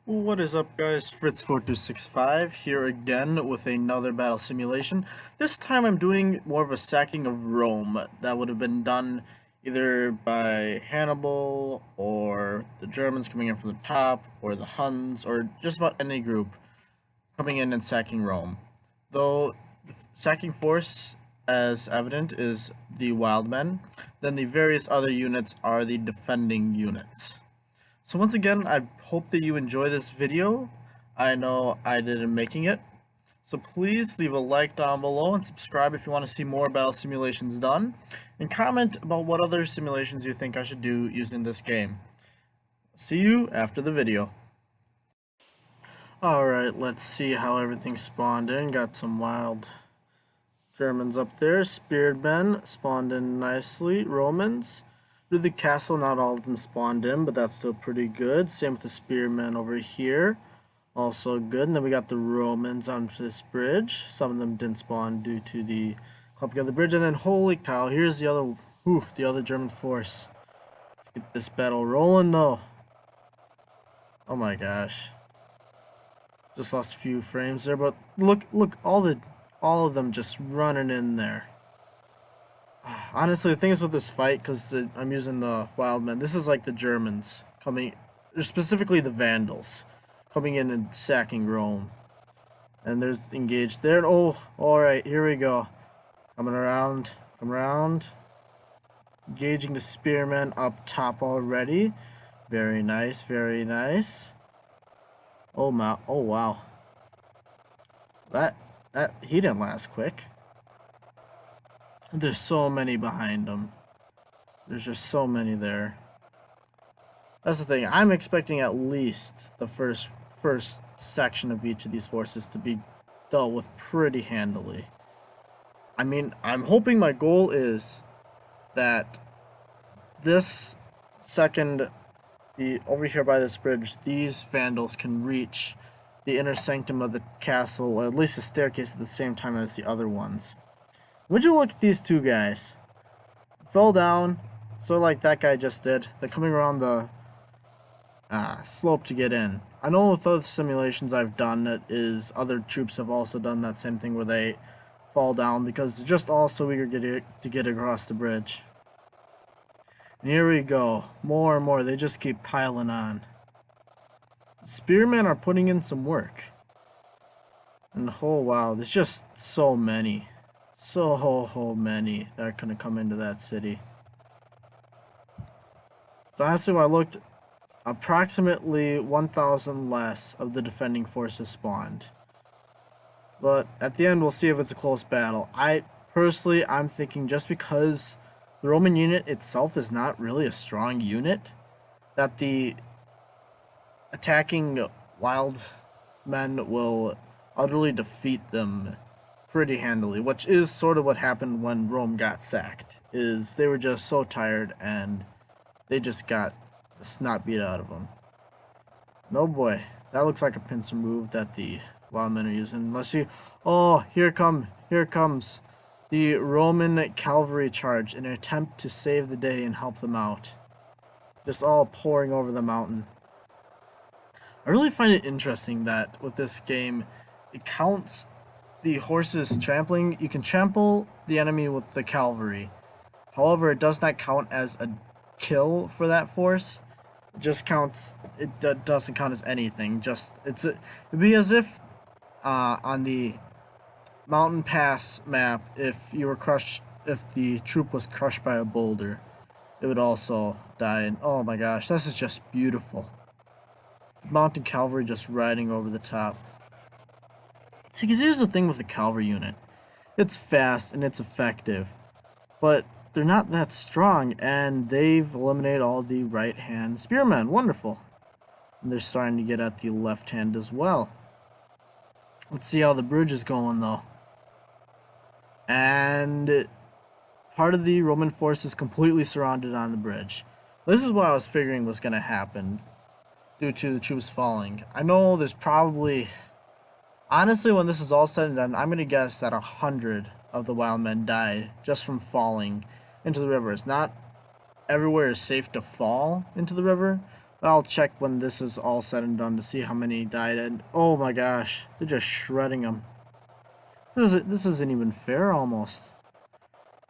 What is up, guys? Fritz4265 here again with another battle simulation. This time I'm doing more of a sacking of Rome that would have been done either by Hannibal or the Germans coming in from the top or the Huns or just about any group coming in and sacking Rome. Though the sacking force, as evident, is the Wild Men, then the various other units are the defending units. So once again, I hope that you enjoy this video. I know I did in making it. So please leave a like down below and subscribe if you want to see more battle simulations done. And comment about what other simulations you think I should do using this game. See you after the video. Alright, let's see how everything spawned in. Got some wild Germans up there. Spearmen spawned in nicely. Romans. Through the castle, not all of them spawned in, but that's still pretty good. Same with the spearmen over here. Also good. And then we got the Romans onto this bridge. Some of them didn't spawn due to the clumping of the bridge. And then, holy cow, here's the other German force. Let's get this battle rolling, though. Oh my gosh. Just lost a few frames there, but look, all of them just running in there. Honestly, the thing is with this fight, because I'm using the wild men, this is like the Germans coming, specifically the Vandals, coming in and sacking Rome. And there's engaged there. Oh, alright, here we go. Coming around, come around. Engaging the spearmen up top already. Very nice, very nice. Oh my, oh wow. That he didn't last quick. There's so many behind them. There's just so many there. That's the thing. I'm expecting at least the first section of each of these forces to be dealt with pretty handily. I mean, I'm hoping my goal is that this second, over here by this bridge, these Vandals can reach the inner sanctum of the castle, or at least the staircase at the same time as the other ones. Would you look at these two guys? Fell down, so like that guy just did. They're coming around the slope to get in. I know with other simulations I've done, it is other troops have also done that same thing where they fall down because they're just all so eager to get across the bridge. And here we go. More and more. They just keep piling on. Spearmen are putting in some work. And oh wow, there's just so many. So many that are going to come into that city. So honestly, when I looked, approximately 1,000 less of the defending forces spawned. But at the end, we'll see if it's a close battle. I'm thinking just because the Roman unit itself is not really a strong unit, that the attacking wild men will utterly defeat them pretty handily, which is sort of what happened when Rome got sacked, is they were just so tired and they just got the snot beat out of them. No boy, that looks like a pincer move that the wild men are using. Let's see. Oh, here comes the Roman cavalry charge in an attempt to save the day and help them out. Just all pouring over the mountain. I really find it interesting that with this game, it counts the horses trampling. You can trample the enemy with the cavalry. However, it does not count as a kill for that force. It just counts. It doesn't count as anything. It'd be as if on the mountain pass map, if the troop was crushed by a boulder, it would also die. And oh my gosh, this is just beautiful. Mounted cavalry just riding over the top. See, because here's the thing with the cavalry unit. It's fast and it's effective, but they're not that strong, and they've eliminated all the right-hand spearmen. Wonderful. And they're starting to get at the left hand as well. Let's see how the bridge is going, though. And part of the Roman force is completely surrounded on the bridge. This is what I was figuring was going to happen due to the troops falling. I know there's probably... Honestly, when this is all said and done, I'm going to guess that 100 of the wild men died just from falling into the river. It's not everywhere is safe to fall into the river, But I'll check when this is all said and done to see how many died. And oh my gosh, they're just shredding them. This isn't even fair almost.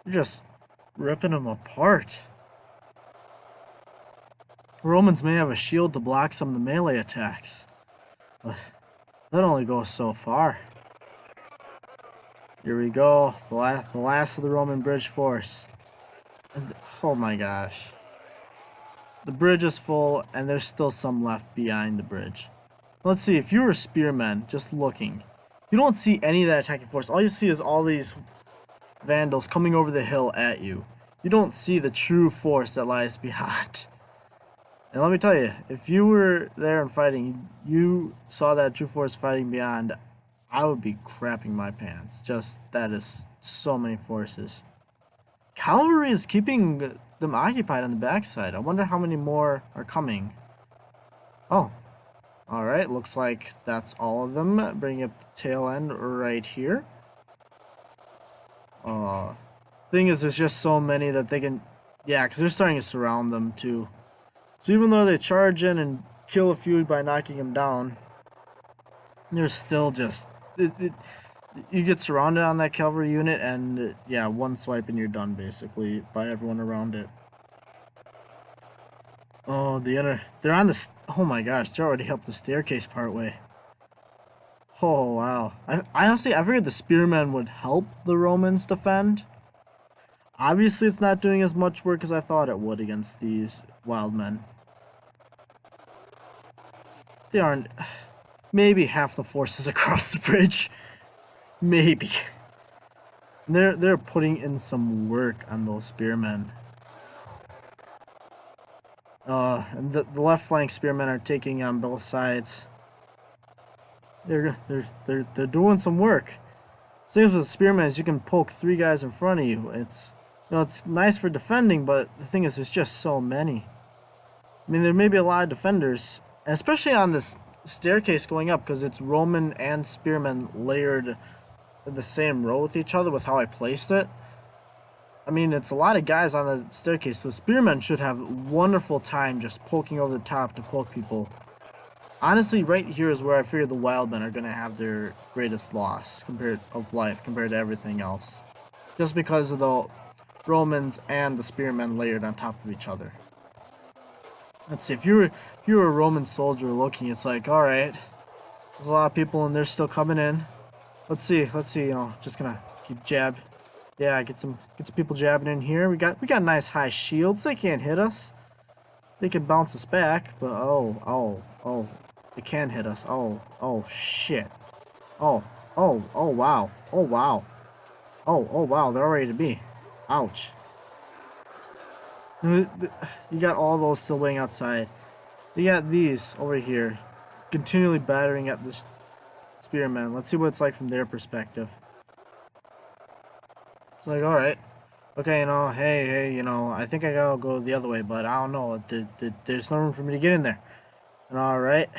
They're just ripping them apart. Romans may have a shield to block some of the melee attacks, but that only goes so far. Here we go, the last of the Roman bridge force. And, oh my gosh. The bridge is full, and there's still some left behind the bridge. Let's see, if you were spearmen, just looking, you don't see any of that attacking force. All you see is all these Vandals coming over the hill at you. You don't see the true force that lies behind. And let me tell you, if you were there and fighting, you saw that true force fighting beyond, I would be crapping my pants. Just, that is so many forces. Cavalry is keeping them occupied on the backside. I wonder how many more are coming. Oh, alright, looks like that's all of them. Bringing up the tail end right here. Thing is, there's just so many that they can... Yeah, because they're starting to surround them too. So even though they charge in and kill a few by knocking them down, they're still just... you get surrounded on that cavalry unit, and yeah, one swipe and you're done basically by everyone around it. Oh, they're on the... Oh my gosh, they're already up the staircase part way. Oh wow. I honestly, I figured the spearmen would help the Romans defend. Obviously, it's not doing as much work as I thought it would against these wild men. They aren't... Maybe half the forces across the bridge. Maybe. They're putting in some work on those spearmen. And the left flank spearmen are taking on both sides. They're doing some work. Same with the spearmen, is you can poke 3 guys in front of you. It's, you know, it's nice for defending, but the thing is, there's just so many. I mean, there may be a lot of defenders, and especially on this staircase going up, because it's Roman and spearmen layered in the same row with each other with how I placed it. I mean, it's a lot of guys on the staircase, so spearmen should have wonderful time just poking over the top to poke people. Honestly, right here is where I figure the wild men are going to have their greatest loss of life compared to everything else. Just because of the Romans and the spearmen layered on top of each other. Let's see, if you were a Roman soldier looking, it's like, alright, there's a lot of people and they're still coming in. Let's see, you know, just gonna keep jab. Yeah, get some people jabbing in here. We got nice high shields. They can't hit us. They can bounce us back, but oh, they can hit us. Oh shit. Oh wow. Oh wow, they're all ready to be. Ouch. You got all those still waiting outside. You got these over here continually battering at this spearmen. Let's see what it's like from their perspective. It's like, alright. Okay, you know, hey, you know, I think I gotta go the other way, but I don't know. There's no room for me to get in there. And alright.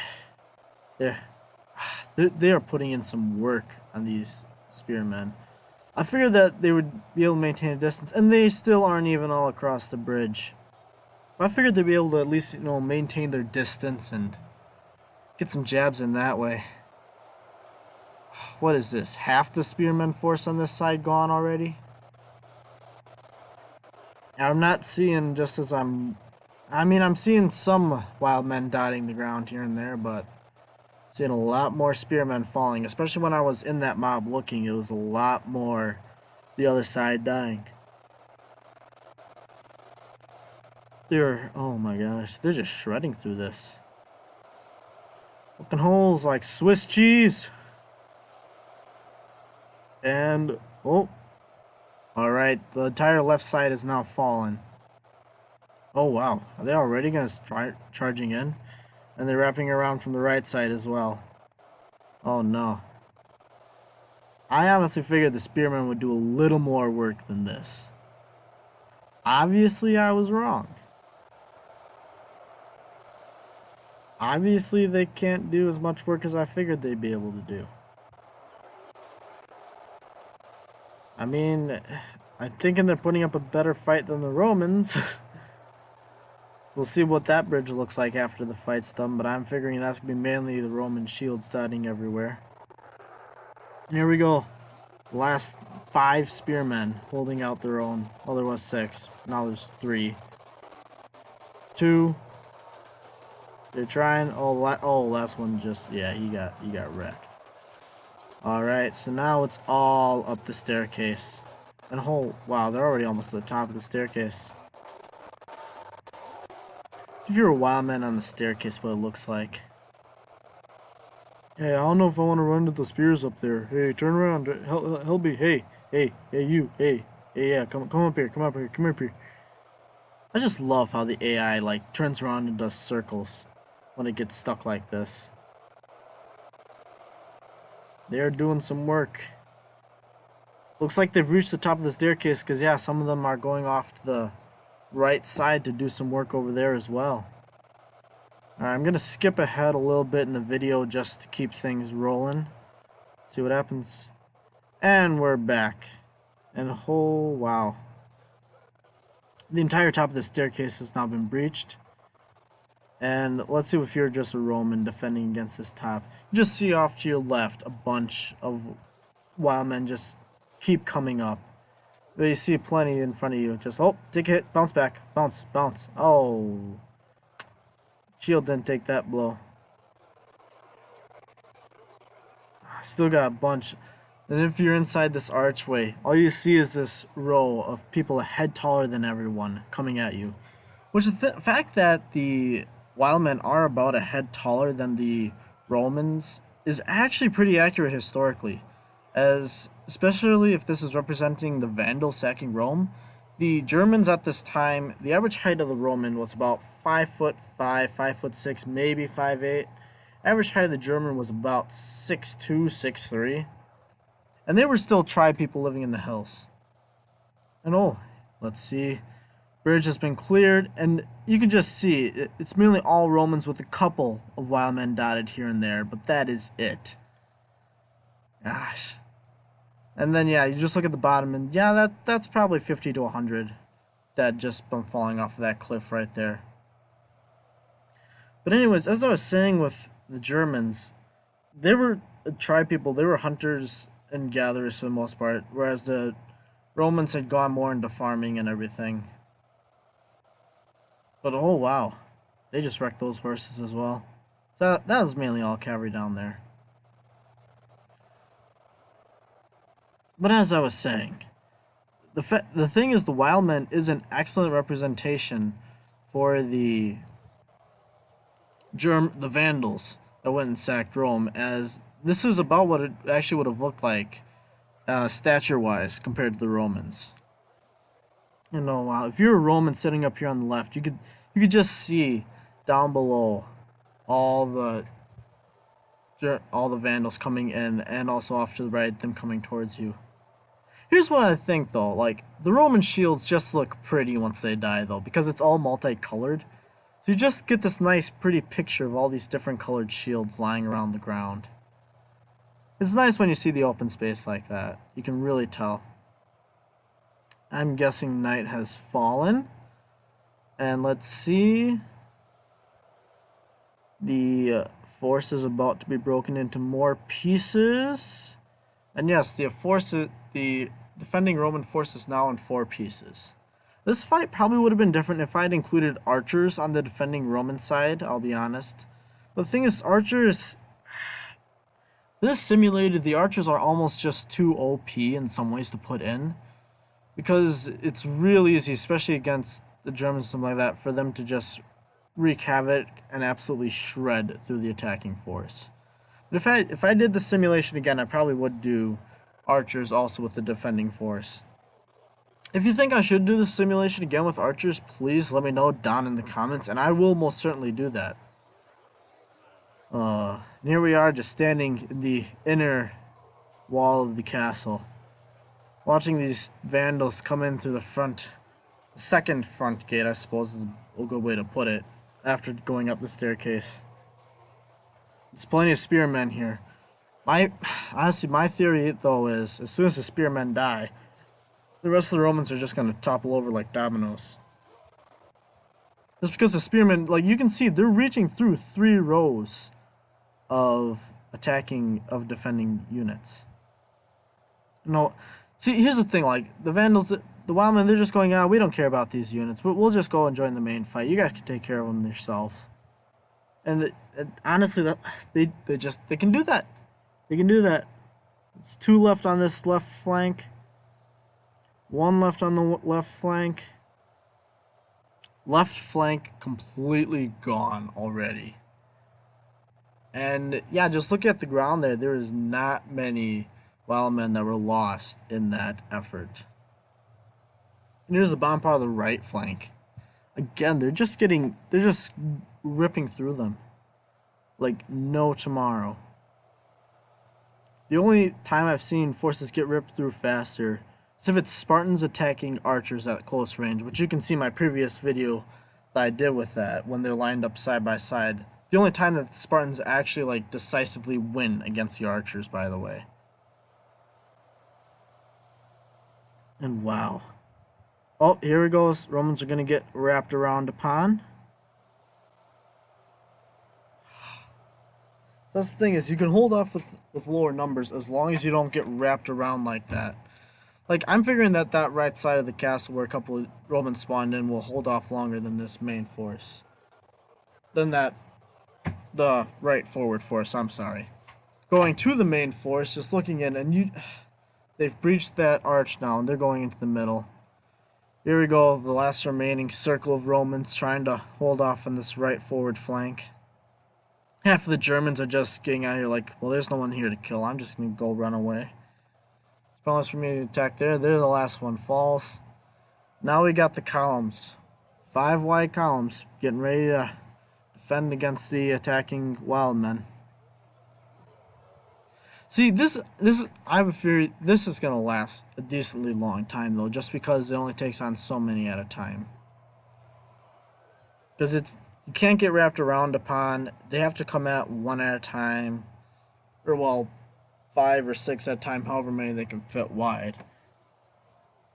They are putting in some work on these spearmen. I figured that they would be able to maintain a distance, and they still aren't even all across the bridge. I figured they'd be able to at least, you know, maintain their distance and get some jabs in that way. What is this? Half the spearmen force on this side gone already? I'm not seeing just as I'm seeing some wild men dotting the ground here and there, but seeing a lot more spearmen falling, especially when I was in that mob looking, it was a lot more the other side dying. Oh my gosh, they're just shredding through this. Looking holes like Swiss cheese. And, oh. Alright, the entire left side is now fallen. Oh wow, are they already going to start charging in? And they're wrapping around from the right side as well. Oh no. I honestly figured the spearmen would do a little more work than this. Obviously, I was wrong. Obviously, they can't do as much work as I figured they'd be able to do. I mean, I'm thinking they're putting up a better fight than the Romans. We'll see what that bridge looks like after the fight's done, but I'm figuring that's going to be mainly the Roman shields dotting everywhere. And here we go. Last 5 spearmen holding out their own. Well, there was 6. Now there's 3. 2. They're trying. Oh, last one just, yeah, he got wrecked. Alright, so now it's all up the staircase. And wow, they're already almost to the top of the staircase. If you're a wild man on the staircase, what it looks like. Hey, I don't know if I want to run into the spears up there. Hey, turn around. Help me. Hey, you. Hey, yeah, come up here. Come up here. I just love how the AI, like, turns around and does circles when it gets stuck like this. They're doing some work. Looks like they've reached the top of the staircase because, yeah, some of them are going off to the right side to do some work over there as well. Alright, I'm going to skip ahead a little bit in the video just to keep things rolling. See what happens. And we're back. And oh, wow. The entire top of the staircase has now been breached. And let's see if you're just a Roman defending against this top. You just see off to your left a bunch of wild men just keep coming up. But you see plenty in front of you. Just, oh, take a hit, bounce back, bounce. Oh. Shield didn't take that blow. Still got a bunch. And if you're inside this archway, all you see is this row of people a head taller than everyone coming at you. Which the fact that the wild men are about a head taller than the Romans is actually pretty accurate historically. As especially if this is representing the Vandals sacking Rome. The Germans at this time, the average height of the Roman was about 5'5", 5'6", maybe 5'8". Average height of the German was about 6'2", 6'3". And they were still tribe people living in the hills. And oh, let's see. Bridge has been cleared, and you can just see it's mainly all Romans with a couple of wild men dotted here and there, but that is it. Gosh. And then, yeah, you just look at the bottom, and yeah, that's probably 50 to 100 dead just from falling off of that cliff right there. But anyways, as I was saying with the Germans, they were tribe people, they were hunters and gatherers for the most part, whereas the Romans had gone more into farming and everything. But oh wow, they just wrecked those horses as well. So that was mainly all cavalry down there. But as I was saying, the thing is, the wild men is an excellent representation for the Vandals that went and sacked Rome, as this is about what it actually would have looked like stature-wise compared to the Romans. You know, wow, if you're a Roman sitting up here on the left, you could just see down below all the Vandals coming in, and also off to the right, them coming towards you. Here's what I think, though. Like, the Roman shields just look pretty once they die, though, because it's all multicolored. So you just get this nice, pretty picture of all these different colored shields lying around the ground. It's nice when you see the open space like that. You can really tell. I'm guessing night has fallen. And let's see. The force is about to be broken into more pieces. And yes, the defending Roman force is now in 4 pieces. This fight probably would have been different if I had included archers on the defending Roman side, I'll be honest. But the thing is, archers... This simulated, the archers are almost just too OP in some ways to put in. Because it's really easy, especially against the Germans and something like that, for them to just wreak havoc and absolutely shred through the attacking force. But if I did the simulation again, I probably would do archers also with the defending force. If you think I should do the simulation again with archers, please let me know down in the comments, and I will most certainly do that. And here we are, just standing in the inner wall of the castle, watching these Vandals come in through the front, second front gate, I suppose is a good way to put it, after going up the staircase. There's plenty of spearmen here. Honestly, my theory, though, is as soon as the spearmen die, the rest of the Romans are just going to topple over like dominoes. Just because the spearmen, like you can see, they're reaching through 3 rows of defending units. No, see, here's the thing, like, the Vandals, the Wildmen, they're just going, we don't care about these units. We'll just go and join the main fight. You guys can take care of them yourselves. And honestly, they can do that. They can do that. It's 2 left on this left flank. 1 left on the left flank. Left flank completely gone already. And yeah, just look at the ground there. There is not many Wildmen that were lost in that effort. And here's the bottom part of the right flank. Again, they're just ripping through them like no tomorrow. The only time I've seen forces get ripped through faster is if it's Spartans attacking archers at close range, which you can see my previous video that I did with that when they're lined up side by side. The only time that the Spartans actually like decisively win against the archers, by the way. And wow. Oh, here it goes. Romans are going to get wrapped around upon. So that's the thing, is you can hold off with lower numbers as long as you don't get wrapped around like that. Like, I'm figuring that right side of the castle where a couple of Romans spawned in will hold off longer than this main force. The right forward force, I'm sorry. Going to the main force, just looking in, and they've breached that arch now, and they're going into the middle. Here we go, the last remaining circle of Romans trying to hold off on this right forward flank. Half of the Germans are just getting out here like, well, there's no one here to kill. I'm just going to go run away. It's pointless for me to attack there. There, the last one falls. Now we got the columns. 5 wide columns getting ready to defend against the attacking Wildmen. See, I have a theory this is going to last a decently long time, though, just because it only takes on so many at a time. Because you can't get wrapped around upon. They have to come at 1 at a time. Or, well, 5 or 6 at a time, however many they can fit wide.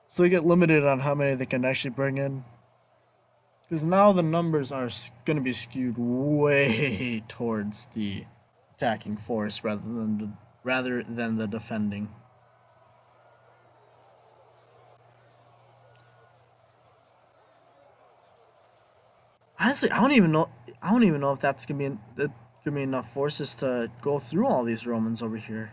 So you get limited on how many they can actually bring in. Because now the numbers are going to be skewed way towards the attacking force rather than the defending. Honestly, I don't even know if that's gonna be enough forces to go through all these Romans over here.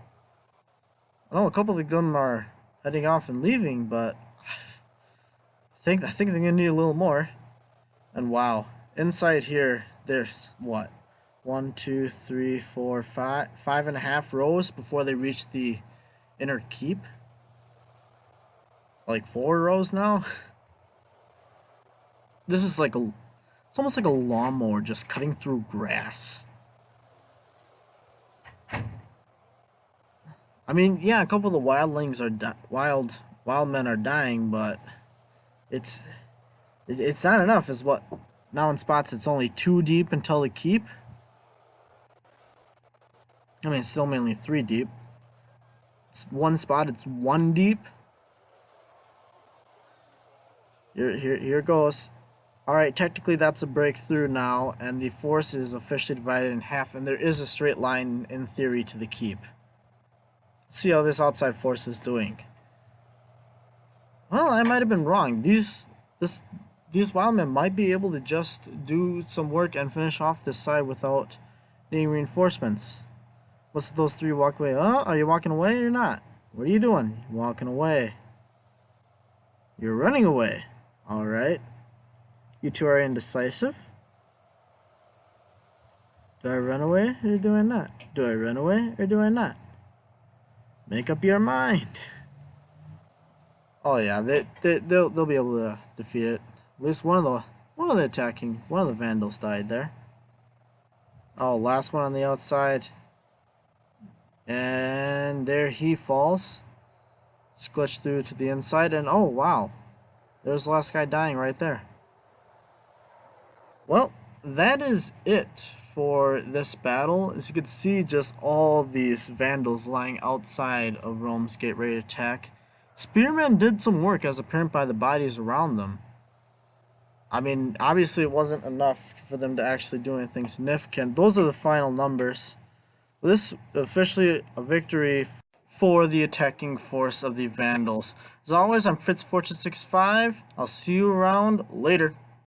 I know a couple of them are heading off and leaving, but I think they're gonna need a little more. And wow, inside here, there's what? 1, 2, 3, 4, 5, 5.5 rows before they reach the inner keep. Like 4 rows now. This is like it's almost like a lawnmower just cutting through grass. I mean, yeah, a couple of the wildlings are wild men are dying, but it's not enough. Is what now in spots it's only 2 deep until the keep. I mean, it's still mainly 3 deep. It's 1 spot. It's 1 deep. Here it goes. Alright, technically that's a breakthrough now, and the force is officially divided in half, and there is a straight line, in theory, to the keep. Let's see how this outside force is doing. Well, I might have been wrong. These wildmen might be able to just do some work and finish off this side without needing reinforcements. What's those 3 walk away? Oh, are you walking away or not? What are you doing? You're walking away. You're running away. Alright. You 2 are indecisive. Do I run away or do I not? Do I run away or do I not? Make up your mind. Oh yeah, they'll be able to defeat it. At least one of the Vandals died there. Oh, last one on the outside. And there he falls. It's glitched through to the inside, and oh wow. There's the last guy dying right there. Well, that is it for this battle. As you can see, just all these Vandals lying outside of Rome's gate ready to attack. Spearmen did some work, as apparent by the bodies around them. I mean, obviously it wasn't enough for them to actually do anything significant. Those are the final numbers. This officially a victory for the attacking force of the Vandals. As always, I'm Fritz Fortune 65. I'll see you around later.